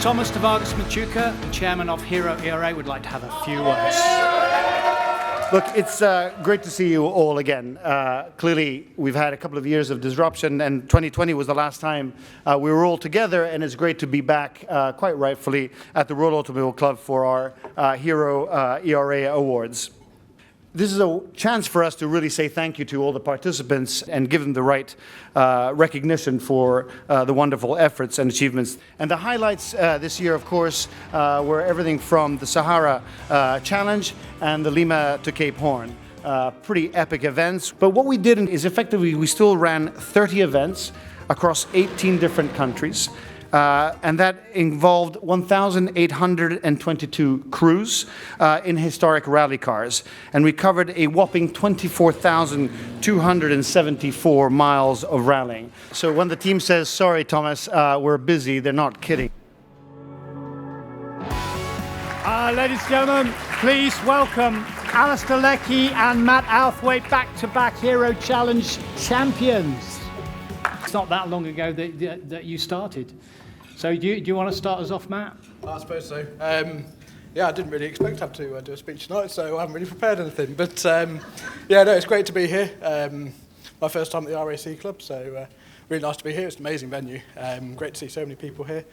Thomas de Vargas Machuca, the chairman of Hero ERA, would like to have a few words. Look, it's great to see you all again. Clearly, we've had a couple of years of disruption, and 2020 was the last time we were all together, and it's great to be back, quite rightfully, at the Royal Automobile Club for our Hero ERA Awards. This is a chance for us to really say thank you to all the participants and give them the right recognition for the wonderful efforts and achievements. And the highlights this year, of course, were everything from the Sahara Challenge and the Lima to Cape Horn. Pretty epic events. But what we did is effectively we still ran 30 events across 18 different countries. And that involved 1,822 crews in historic rally cars. And we covered a whopping 24,274 miles of rallying. So when the team says, sorry, Thomas, we're busy, they're not kidding. Ladies and gentlemen, please welcome Alistair Leckie and Matt Outhwaite, back-to-back Hero Challenge champions. It's not that long ago that you started. So do you want to start us off, Matt? I suppose so. Yeah, I didn't really expect to have to do a speech tonight, so I haven't really prepared anything. But yeah, no, it's great to be here. My first time at the RAC Club, so really nice to be here. It's an amazing venue. Great to see so many people here.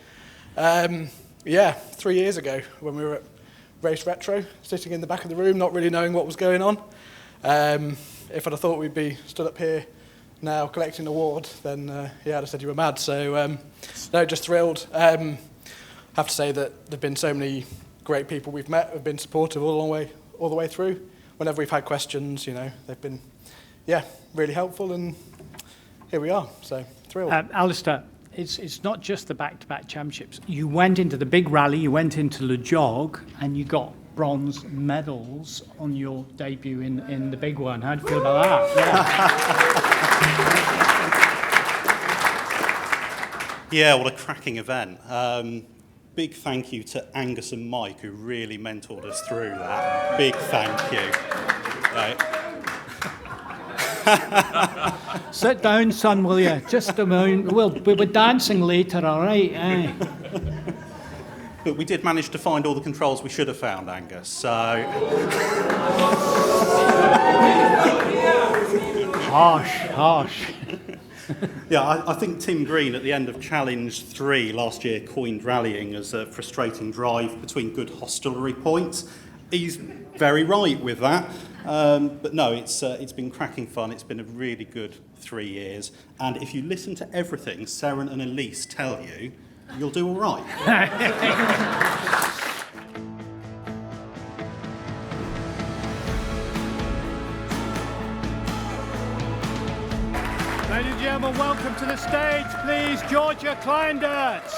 Yeah, 3 years ago when we were at Race Retro, sitting in the back of the room, not really knowing what was going on. If I'd have thought we'd be stood up here now collecting an award, then yeah, I'd have said you were mad. So no, just thrilled. Have to say that there've been so many great people we've met who've been supportive all the way through. Whenever we've had questions, you know, they've been, yeah, really helpful, and here we are. So thrilled. Alistair, it's not just the back-to-back championships. You went into the big rally, you went into Le Jog, and you got bronze medals on your debut in the big one. How do you feel about that? Yeah, what a cracking event. Big thank you to Angus and Mike, who really mentored us through that. Big thank you. Right. Sit down, son, will you? Just a moment. We're dancing later, all right? Eh? But we did manage to find all the controls we should have found, Angus, so... Harsh. Yeah, I think Tim Green at the end of Challenge 3 last year coined rallying as a frustrating drive between good hostelry points. He's very right with that. But no, it's been cracking fun. It's been a really good 3 years. And if you listen to everything Seren and Elise tell you, you'll do all right. Ladies and gentlemen, welcome to the stage, please, Georgia Kleindertz.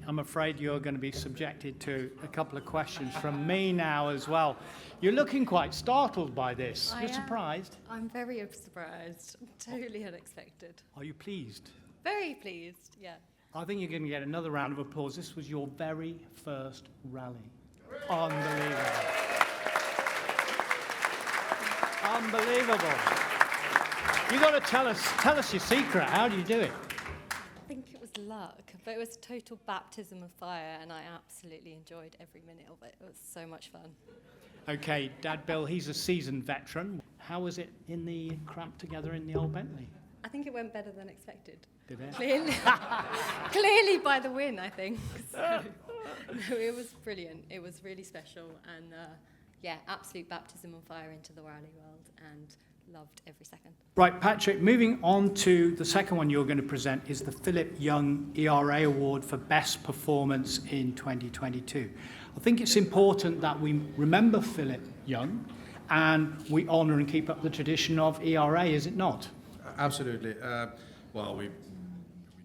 I'm afraid you're going to be subjected to a couple of questions from me now as well. You're looking quite startled by this. You're surprised? I'm very surprised. Totally unexpected. Are you pleased? Very pleased, yeah. I think you're going to get another round of applause. This was your very first rally. Unbelievable. Unbelievable. You got to tell us your secret. How do you do it? I think it was luck, but it was total baptism of fire, and I absolutely enjoyed every minute of it. It was so much fun. Okay, Dad Bill, he's a seasoned veteran. How was it in the cramped together in the old Bentley? I think it went better than expected. Did it? Clearly by the win, I think. So, no, it was brilliant. It was really special, and yeah, absolute baptism of fire into the rally world, and loved every second. Right, Patrick, moving on to the second one you're going to present is the Philip Young ERA Award for Best Performance in 2022. I think it's important that we remember Philip Young and we honour and keep up the tradition of ERA, is it not? Absolutely. Well, we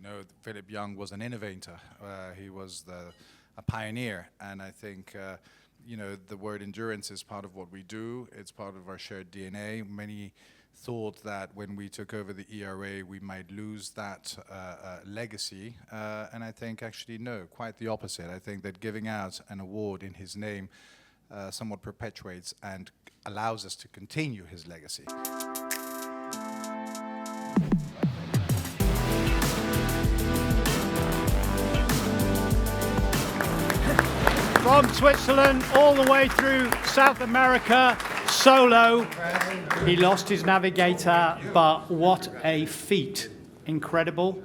know that Philip Young was an innovator. He was a pioneer, and I think you know, the word endurance is part of what we do. It's part of our shared DNA. Many thought that when we took over the ERA, we might lose that legacy. And I think actually, no, quite the opposite. I think that giving out an award in his name somewhat perpetuates and allows us to continue his legacy. from Switzerland all the way through South America, solo. He lost his Navigator, but what a feat. Incredible.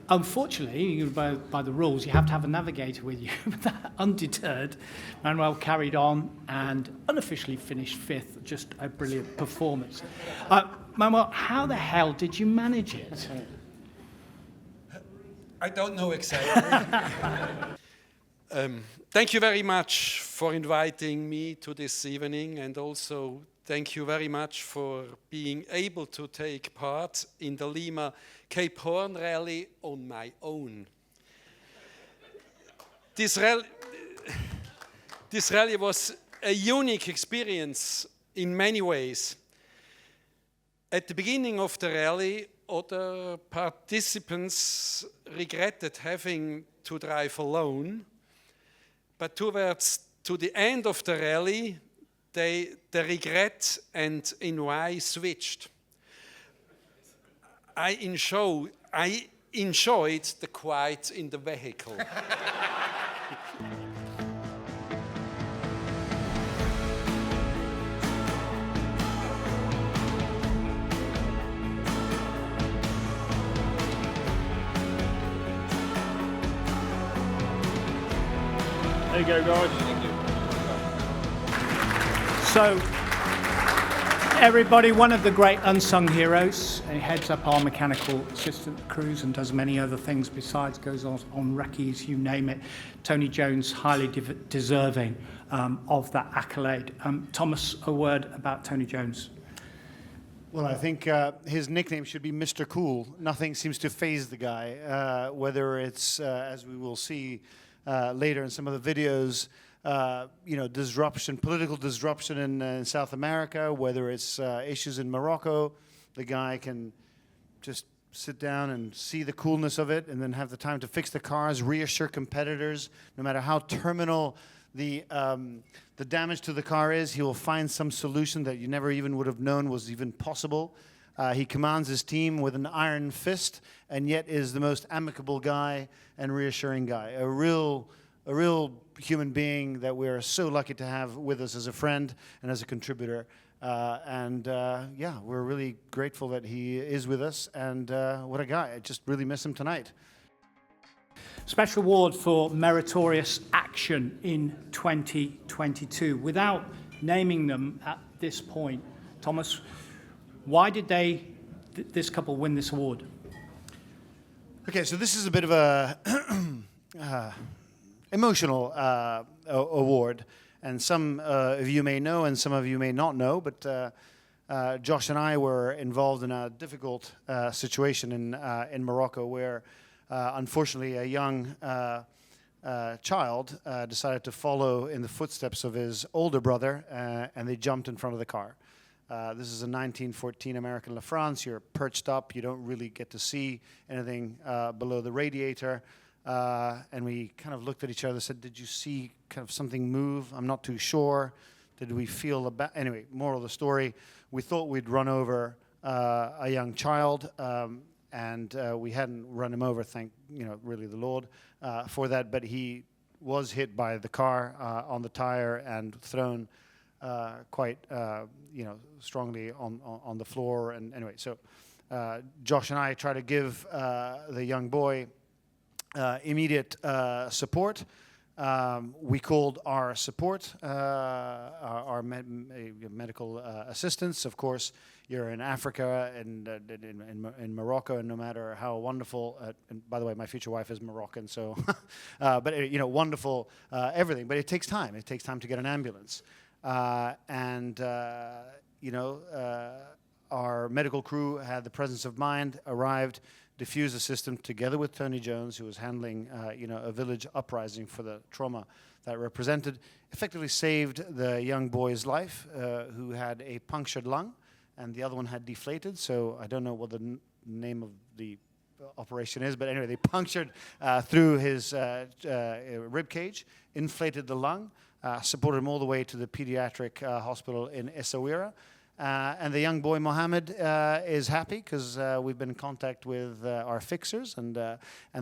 Unfortunately, by the rules, you have to have a Navigator with you. But undeterred, Manuel carried on and unofficially finished 5th. Just a brilliant performance. Manuel, how the hell did you manage it? I don't know exactly. Thank you very much for inviting me to this evening, and also thank you very much for being able to take part in the Lima Cape Horn Rally on my own. This rally was a unique experience in many ways. At the beginning of the rally, other participants regretted having to drive alone, but towards the end of the rally, the regret and ennui switched. I enjoyed the quiet in the vehicle. There you go, guys. So, everybody, one of the great unsung heroes. He heads up our mechanical assistant crews and does many other things besides, goes on recce's, you name it. Tony Jones, highly deserving of that accolade. Thomas, a word about Tony Jones. Well, I think his nickname should be Mr. Cool. Nothing seems to faze the guy, whether it's, as we will see later in some of the videos, disruption, political disruption in South America, whether it's issues in Morocco. The guy can just sit down and see the coolness of it and then have the time to fix the cars, reassure competitors. No matter how terminal the damage to the car is, he will find some solution that you never even would have known was even possible. He commands his team with an iron fist and yet is the most amicable guy and reassuring guy. A real human being that we're so lucky to have with us as a friend and as a contributor. Yeah, we're really grateful that he is with us, and what a guy. I just really miss him tonight. Special award for Meritorious Action in 2022. Without naming them at this point, Thomas, why did this couple win this award? Okay, so this is a bit of a emotional award, and some of you may know and some of you may not know, but Josh and I were involved in a difficult situation in Morocco where unfortunately a young child decided to follow in the footsteps of his older brother, and they jumped in front of the car. This is a 1914 American LaFrance. You're perched up. You don't really get to see anything below the radiator. And we kind of looked at each other and said, did you see kind of something move? I'm not too sure. Did we feel anyway, moral of the story, we thought we'd run over a young child, and we hadn't run him over, thank really the Lord for that. But he was hit by the car on the tire and thrown quite strongly on the floor. And anyway, so Josh and I try to give the young boy immediate support. We called our support, our medical assistants. Of course, you're in Africa and in Morocco, and no matter how wonderful, and by the way, my future wife is Moroccan, so, but wonderful everything. But it takes time. It takes time to get an ambulance. Our medical crew had the presence of mind, arrived, diffused the system together with Tony Jones, who was handling, a village uprising for the trauma that represented, effectively saved the young boy's life, who had a punctured lung, and the other one had deflated. So I don't know what the name of the operation is, but anyway, they punctured through his rib cage, inflated the lung, supported him all the way to the pediatric hospital in Essaouira, And the young boy Mohammed is happy because we've been in contact with our fixers, and the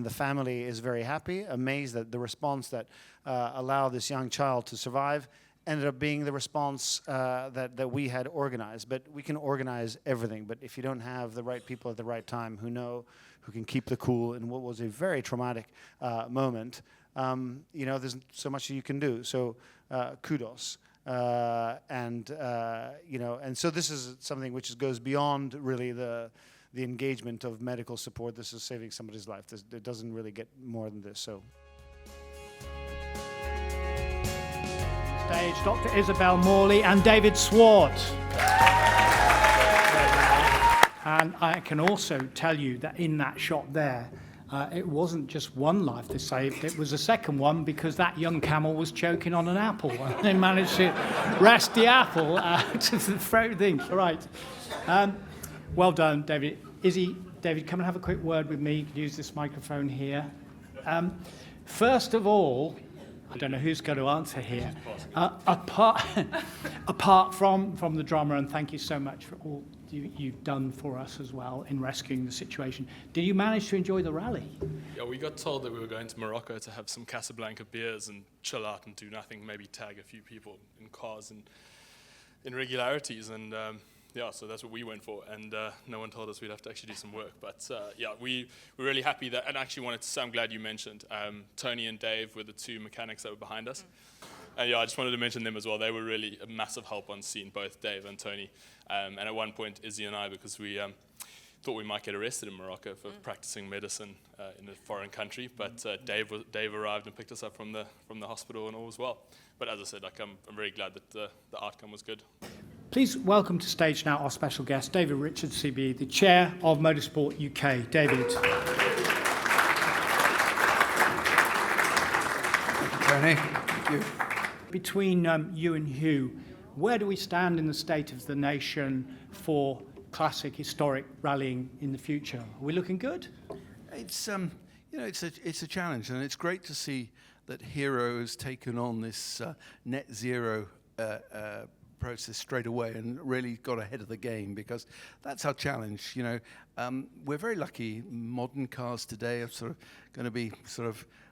family is very happy, amazed that the response that allowed this young child to survive ended up being the response that we had organized. But we can organize everything, but if you don't have the right people at the right time who can keep the cool in what was a very traumatic moment, there's so much that you can do. So kudos. And so this is something which goes beyond really the engagement of medical support. This is saving somebody's life. It doesn't really get more than this. So. Stage, Dr. Isabel Morley and David Swart. And I can also tell you that in that shot there, it wasn't just one life they saved, it was a second one, because that young camel was choking on an apple. And they managed to wrest the apple out of the throat thing. All right. Well done, David. David, come and have a quick word with me. You can use this microphone here. First of all, I don't know who's going to answer here. Apart from the drama, and thank you so much for all you've done for us as well in rescuing the situation. Did you manage to enjoy the rally? Yeah, we got told that we were going to Morocco to have some Casablanca beers and chill out and do nothing, maybe tag a few people in cars and irregularities, and so that's what we went for, and no one told us we'd have to actually do some work. But we're really happy that, and actually wanted to say, I'm glad you mentioned, Tony and Dave were the two mechanics that were behind us. And I just wanted to mention them as well. They were really a massive help on scene, both Dave and Tony. And at one point, Izzy and I, because we thought we might get arrested in Morocco for practicing medicine in a foreign country, but Dave arrived and picked us up from the hospital and all was well. But as I said, I'm very glad that the outcome was good. Please welcome to stage now our special guest, David Richards, CBE, the Chair of Motorsport UK. David. Tony, thank you. Between you and Hugh, where do we stand in the state of the nation for classic historic rallying in the future? Are we looking good? It's it's a challenge, and it's great to see that Hero has taken on this net zero process straight away and really got ahead of the game, because that's our challenge. We're very lucky. Modern cars today are sort of going to be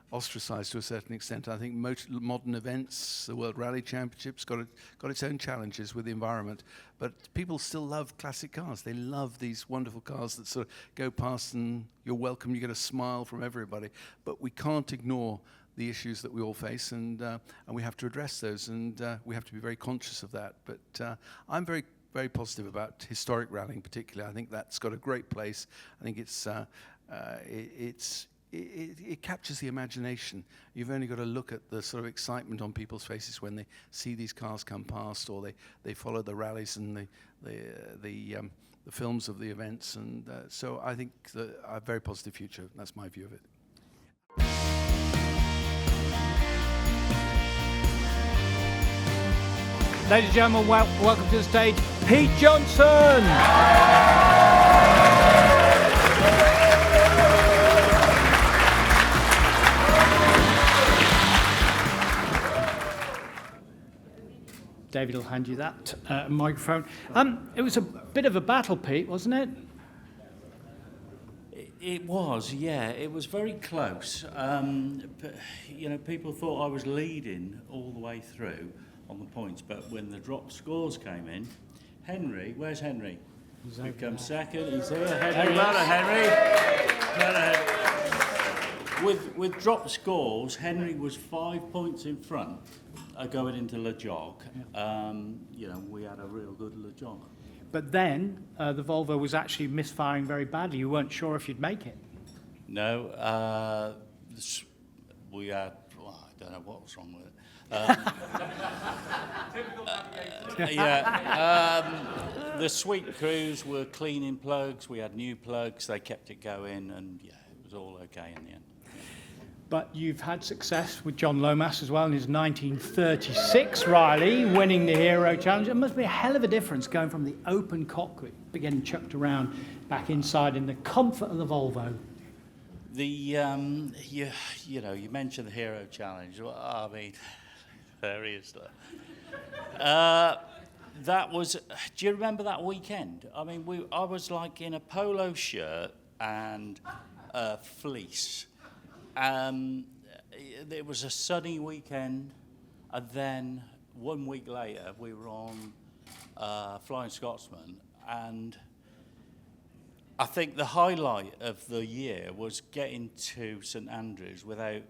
ostracized to a certain extent. I think modern events, the World Rally Championships, got its own challenges with the environment, but people still love classic cars. They love these wonderful cars that sort of go past and you're welcome, you get a smile from everybody. But we can't ignore the issues that we all face, and we have to address those, and we have to be very conscious of that. But I'm very, very positive about historic rallying particularly. I think that's got a great place. I think it captures the imagination. You've only got to look at the sort of excitement on people's faces when they see these cars come past, or they follow the rallies and the films of the events. And so I think a very positive future. That's my view of it. Ladies and gentlemen, welcome to the stage, Pete Johnson. David will hand you that microphone. It was a bit of a battle, Pete, wasn't it? It was, yeah. It was very close. But, people thought I was leading all the way through on the points, but when the drop scores came in, Henry, where's Henry? He comes second. He's here. Henry, well done, Henry. With drop scores, Henry was 5 points in front going into Le Jog. We had a real good Le Jog. But then the Volvo was actually misfiring very badly. You weren't sure if you'd make it. No, we had. Well, I don't know what was wrong with it. The sweet crews were cleaning plugs. We had new plugs. They kept it going, and it was all okay in the end. But you've had success with John Lomas as well in his 1936 rally, winning the Hero Challenge. It must be a hell of a difference going from the open cockpit, getting chucked around, back inside in the comfort of the Volvo. You mentioned the Hero Challenge. Well, I mean, there is that. that was, do you remember that weekend? I mean, I was like in a polo shirt and a fleece. It was a sunny weekend, and then 1 week later we were on Flying Scotsman, and I think the highlight of the year was getting to St Andrews without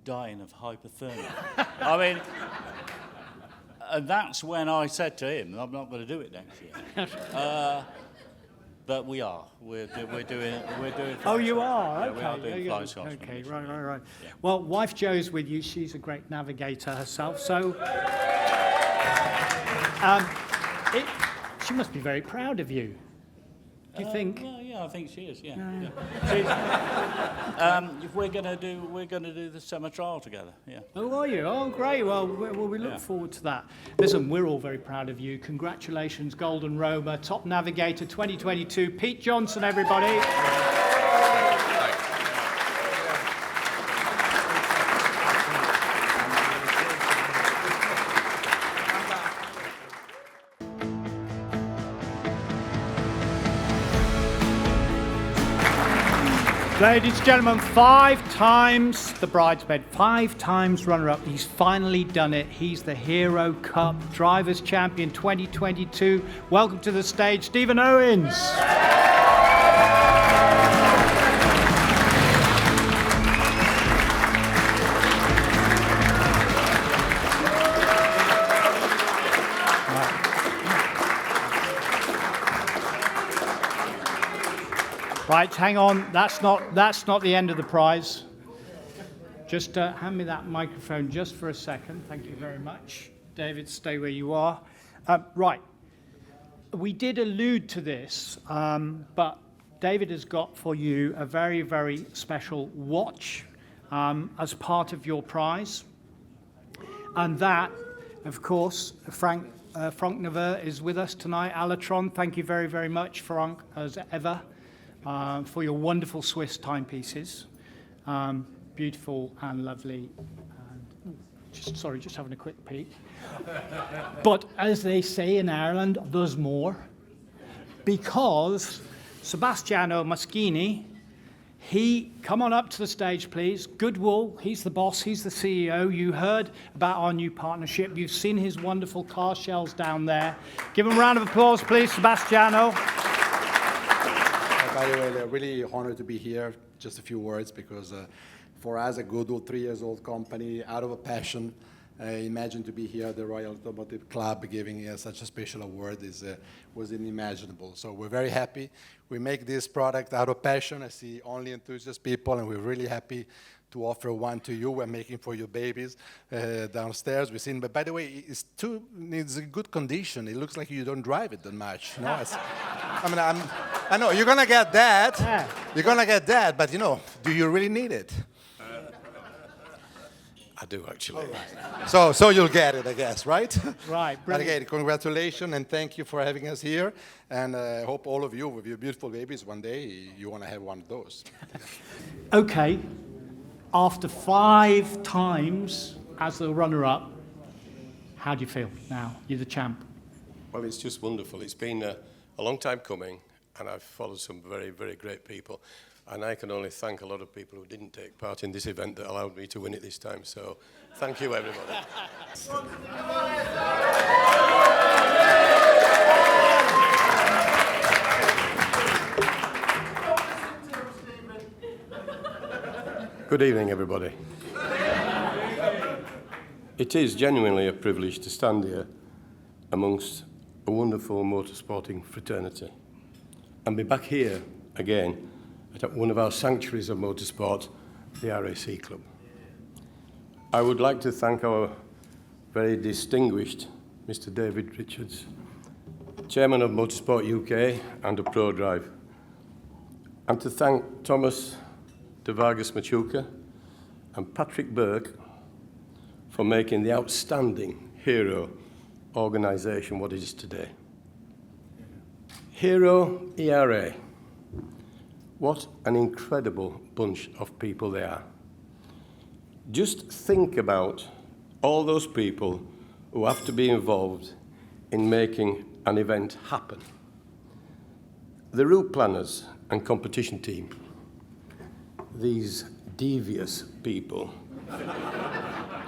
dying of hypothermia. I mean, and that's when I said to him, I'm not going to do it next year. But we are. We're doing. Oh, you are? Yeah, okay. we are doing Flying Scotsman. Okay, right. Yeah. Well, wife Jo's with you. She's a great navigator herself. So she must be very proud of you. Do you think? Yeah, I think she is. Yeah. We're gonna do the summer trial together. Yeah. Oh, are you? Oh, great. Well, we look forward to that. Listen, we're all very proud of you. Congratulations, Golden Roma, Top Navigator 2022. Pete Johnson, everybody. Ladies and gentlemen, 5 times the bridesmaid, 5 times runner-up. He's finally done it. He's the Hero Cup Drivers' Champion 2022. Welcome to the stage, Stephen Owens. Right, hang on. That's not the end of the prize. Just hand me that microphone just for a second. Thank you very much. David, stay where you are. Right. We did allude to this, but David has got for you a very, very special watch as part of your prize. And that, of course, Frank Neveu is with us tonight. Alatron, thank you very, very much, Frank, as ever. For your wonderful Swiss timepieces. Beautiful and lovely. And, just having a quick peek. But as they say in Ireland, there's more. Because Sebastiano Moschini, come on up to the stage, please. Goodwool, he's the boss, he's the CEO. You heard about our new partnership. You've seen his wonderful car shells down there. Give him a round of applause, please, Sebastiano. By the way, I'm really honored to be here. Just a few words, because for us, a Goodwool, 3 years old company, out of a passion, imagine to be here at the Royal Automotive Club giving such a special award was unimaginable. So we're very happy. We make this product out of passion. I see only enthusiast people, and we're really happy to offer one to you. We're making for your babies downstairs. We've seen, but by the way, it's in good condition. It looks like you don't drive it that much. No, I know you're gonna get that. Yeah. You're gonna get that, but do you really need it? I do actually. Right. So you'll get it, I guess, right? Right. But again, congratulations and thank you for having us here. And I hope all of you, with your beautiful babies, one day you want to have one of those. Okay. After 5 times as the runner-up, how do you feel now? You're the champ. Well, it's just wonderful. It's been a long time coming, and I've followed some very, very great people. And I can only thank a lot of people who didn't take part in this event that allowed me to win it this time. So thank you, everybody. Good evening, everybody. It is genuinely a privilege to stand here amongst a wonderful motorsporting fraternity and be back here again at one of our sanctuaries of motorsport, the RAC Club. I would like to thank our very distinguished Mr. David Richards, Chairman of Motorsport UK and of ProDrive, and to thank Thomas de Vargas Machuca and Patrick Burke for making the outstanding Hero organisation what it is today. Hero ERA. What an incredible bunch of people they are. Just think about all those people who have to be involved in making an event happen. The route planners and competition team, these devious people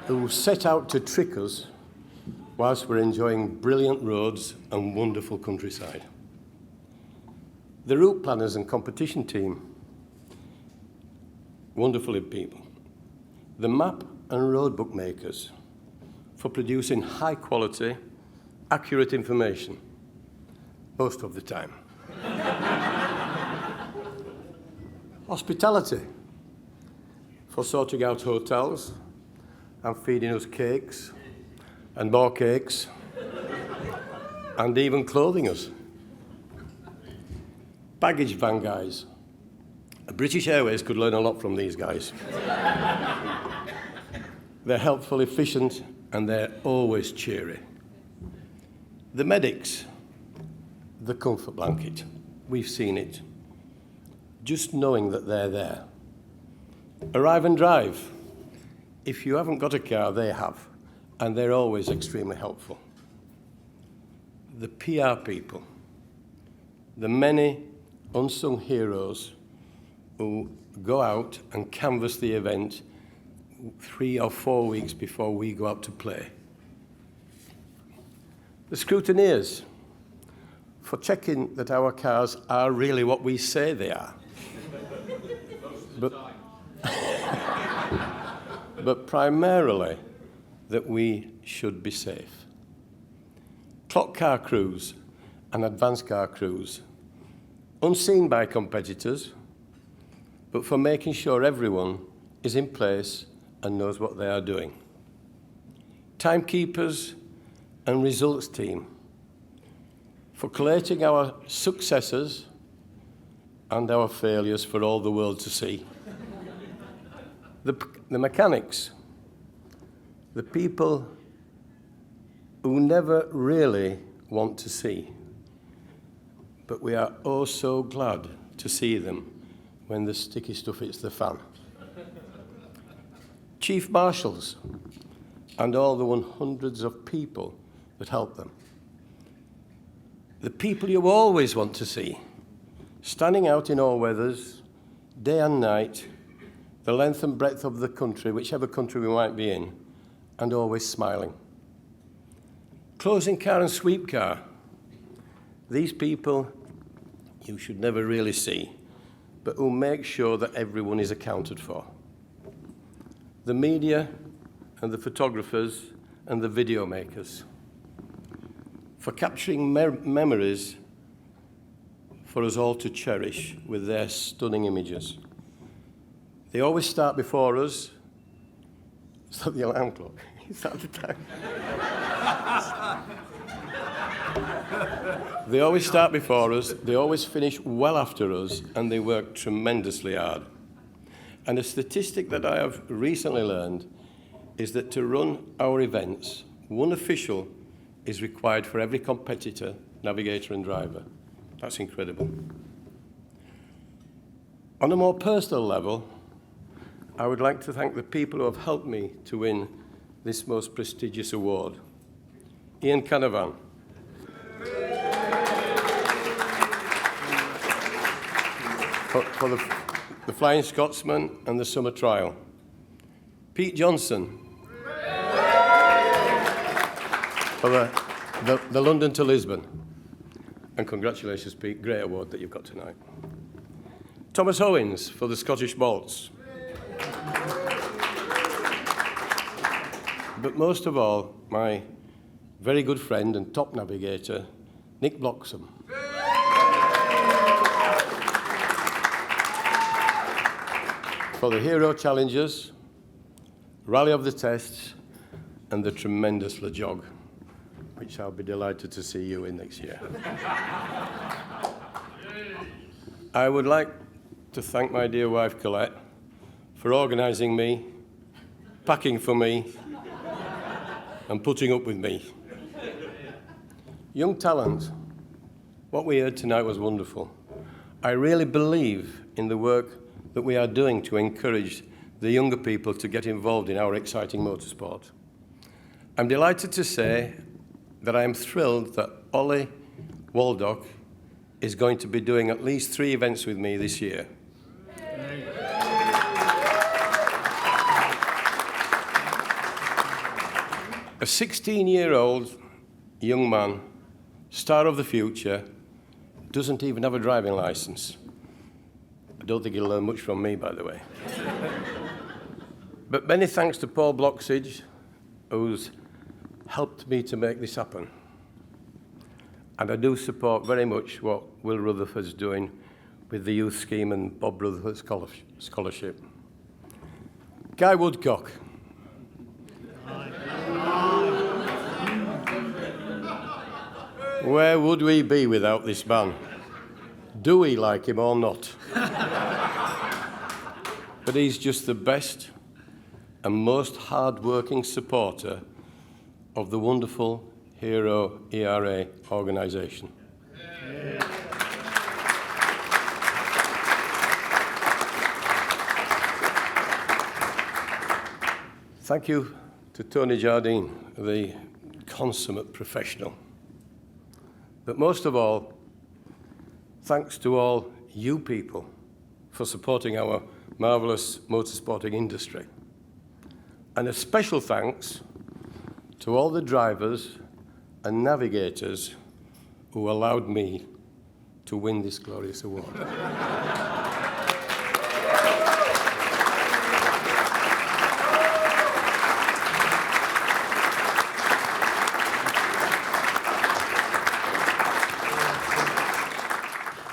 who set out to trick us whilst we're enjoying brilliant roads and wonderful countryside. The route planners and competition team, wonderful people. The map and road book makers for producing high quality, accurate information, most of the time. Hospitality for sorting out hotels and feeding us cakes and more cakes and even clothing us. Baggage van guys. British Airways could learn a lot from these guys. They're helpful, efficient, and they're always cheery. The medics, the comfort blanket. We've seen it. Just knowing that they're there. Arrive and drive. If you haven't got a car, they have, and they're always extremely helpful. The PR people, the many unsung heroes who go out and canvass the event 3 or 4 weeks before we go out to play. The scrutineers, for checking that our cars are really what we say they are. But primarily that we should be safe. Clock car crews and advanced car crews, unseen by competitors, but for making sure everyone is in place and knows what they are doing. Timekeepers and results team, for collating our successes and our failures for all the world to see. The mechanics, the people who never really want to see, but we are oh so glad to see them when the sticky stuff hits the fan. Chief marshals and all the hundreds of people that help them. The people you always want to see, standing out in all weathers, day and night, the length and breadth of the country, whichever country we might be in, and always smiling. Closing car and sweep car. These people you should never really see, but who make sure that everyone is accounted for. The media and the photographers and the video makers. For capturing memories for us all to cherish with their stunning images. They always start before us. Is that the alarm clock? Is that the time? They always start before us, they always finish well after us, and they work tremendously hard. And a statistic that I have recently learned is that to run our events, one official is required for every competitor, navigator and driver. That's incredible. On a more personal level, I would like to thank the people who have helped me to win this most prestigious award. Ian Canavan. For the Flying Scotsman and the Summer Trial. Pete Johnson. For the London to Lisbon. And congratulations, Pete. Great award that you've got tonight. Thomas Owens for the Scottish Bolts. But most of all, my very good friend and top navigator, Nick Bloxham. For the Hero Challenges, Rally of the Tests, and the tremendous Le Jog, which I'll be delighted to see you in next year. I would like to thank my dear wife, Colette, for organising me, packing for me, and putting up with me. Young talent, what we heard tonight was wonderful. I really believe in the work that we are doing to encourage the younger people to get involved in our exciting motorsport. I'm delighted to say that I am thrilled that Ollie Waldock is going to be doing at least 3 events with me this year. A 16-year-old young man, star of the future, doesn't even have a driving license. I don't think he'll learn much from me, by the way. But many thanks to Paul Bloxage, who's helped me to make this happen. And I do support very much what Will Rutherford's doing with the youth scheme and Bob Rutherford scholarship. Guy Woodcock. Where would we be without this man? Do we like him or not? But he's just the best and most hard-working supporter of the wonderful Hero ERA organisation. Thank you to Tony Jardine, the consummate professional. But most of all, thanks to all you people for supporting our marvellous motorsporting industry. And a special thanks to all the drivers and navigators who allowed me to win this glorious award.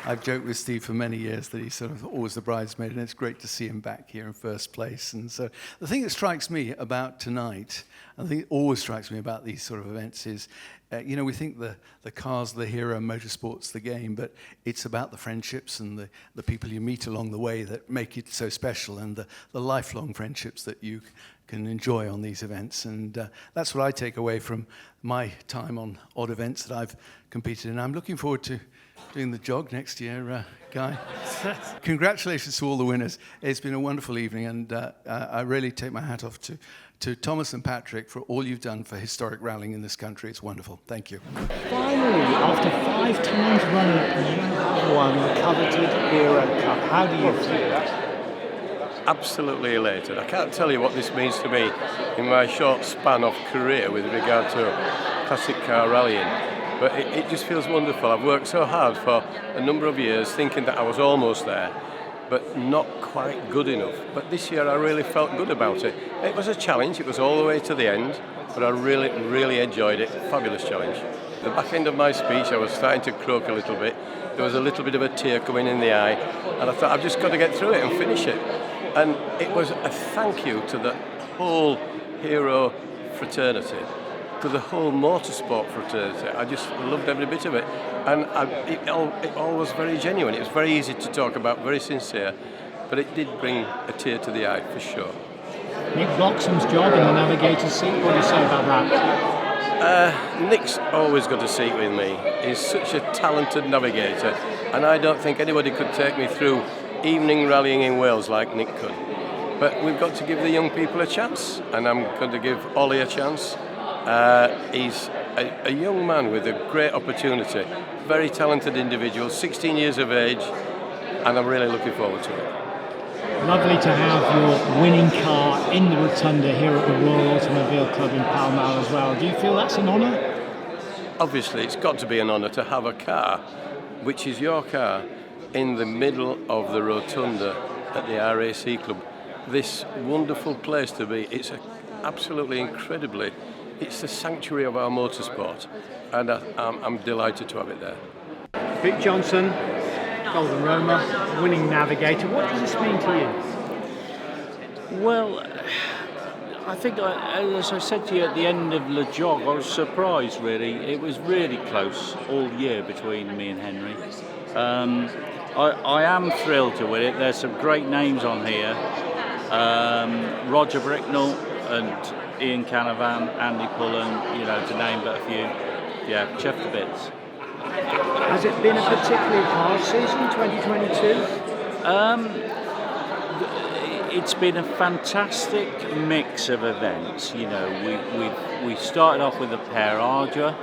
I've joked with Steve for many years that he's sort of always the bridesmaid, and it's great to see him back here in first place. And so the thing that strikes me about tonight, and the thing that always strikes me about these sort of events is, we think the car's the hero, motorsport's the game, but it's about the friendships and the people you meet along the way that make it so special, and the lifelong friendships that you can enjoy on these events. And that's what I take away from my time on odd events that I've competed in. I'm looking forward to doing the jog next year, Guy. Congratulations to all the winners. It's been a wonderful evening, and I really take my hat off to Thomas and Patrick for all you've done for historic rallying in this country. It's wonderful. Thank you. Finally, after 5 times running, you have won the coveted Hero Cup. How do you feel? Absolutely elated. I can't tell you what this means to me in my short span of career with regard to classic car rallying. But it just feels wonderful. I've worked so hard for a number of years thinking that I was almost there, but not quite good enough. But this year I really felt good about it. It was a challenge. It was all the way to the end, but I really, really enjoyed it. Fabulous challenge. The back end of my speech, I was starting to croak a little bit. There was a little bit of a tear coming in the eye, and I thought, I've just got to get through it and finish it. And it was a thank you to the whole Hero fraternity, to the whole motorsport fraternity. I just loved every bit of it. And it all was very genuine. It was very easy to talk about, very sincere, but it did bring a tear to the eye, for sure. Nick Bloxham's job in the Navigator seat, what do you say about that? Nick's always got a seat with me. He's such a talented navigator, and I don't think anybody could take me through evening rallying in Wales like Nick could. But we've got to give the young people a chance, and I'm going to give Ollie a chance. He's a young man with a great opportunity, very talented individual, 16 years of age, and I'm really looking forward to it. Lovely to have your winning car in the rotunda here at the Royal Automobile Club in Pall Mall as well. Do you feel that's an honour? Obviously, it's got to be an honour to have a car, which is your car, in the middle of the rotunda at the RAC Club. This wonderful place to be. It's absolutely incredibly. It's the sanctuary of our motorsport, and I'm delighted to have it there. Vic Johnson, Golden Roma, winning Navigator. What does this mean to you? Well, I think, as I said to you at the end of Le Jog, I was surprised, really. It was really close all year between me and Henry. I am thrilled to win it. There's some great names on here. Roger Bricknell and Ian Canavan, Andy Pullen, to name but a few. Yeah, chuffed to bits. Has it been a particularly hard season, 2022? It's been a fantastic mix of events. You know, we started off with a pair Ardua,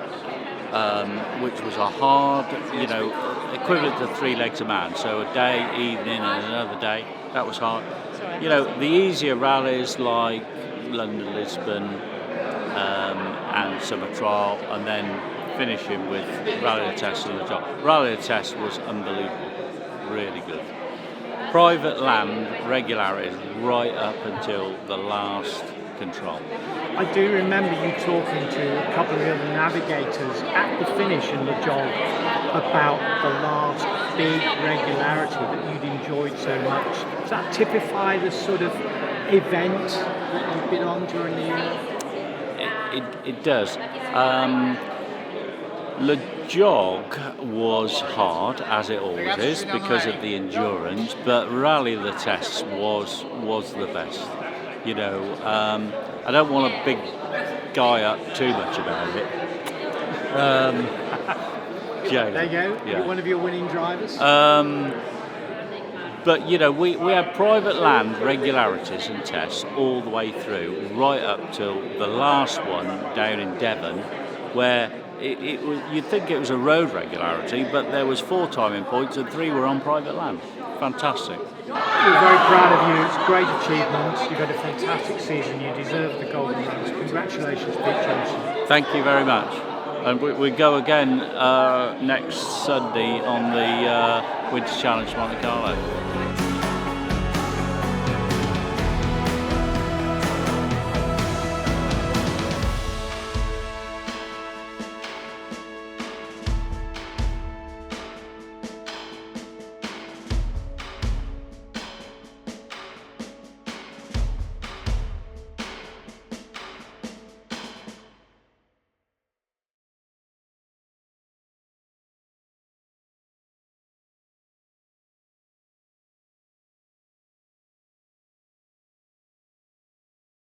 which was a hard, you know, equivalent to 3 legs a man. So a day, evening, and another day. That was hard. You know, the easier rallies like London, Lisbon, and Summer Trial, and then finishing with Rally the Test and the job. Rally the Test was unbelievable, really good. Private land regularities right up until the last control. I do remember you talking to a couple of the other navigators at the finish in the job about the last big regularity that you'd enjoyed so much. Does that typify the sort of event that you've been on during the year? It does. Le Jog was hard, as it always is, because of the endurance, but Rally the Test was the best. You know, I don't want a big guy up too much about it. There you go, yeah. one of your winning drivers. But, you know, we had private land regularities and tests all the way through, right up till the last one down in Devon, where it was, you'd think it was a road regularity, but there was 4 timing points and 3 were on private land. Fantastic. We're very proud of you. It's a great achievement. You've had a fantastic season. You deserve the Golden Rose. Congratulations, Pete Johnson. Thank you very much. And we go again next Sunday on the Winter Challenge Monte Carlo.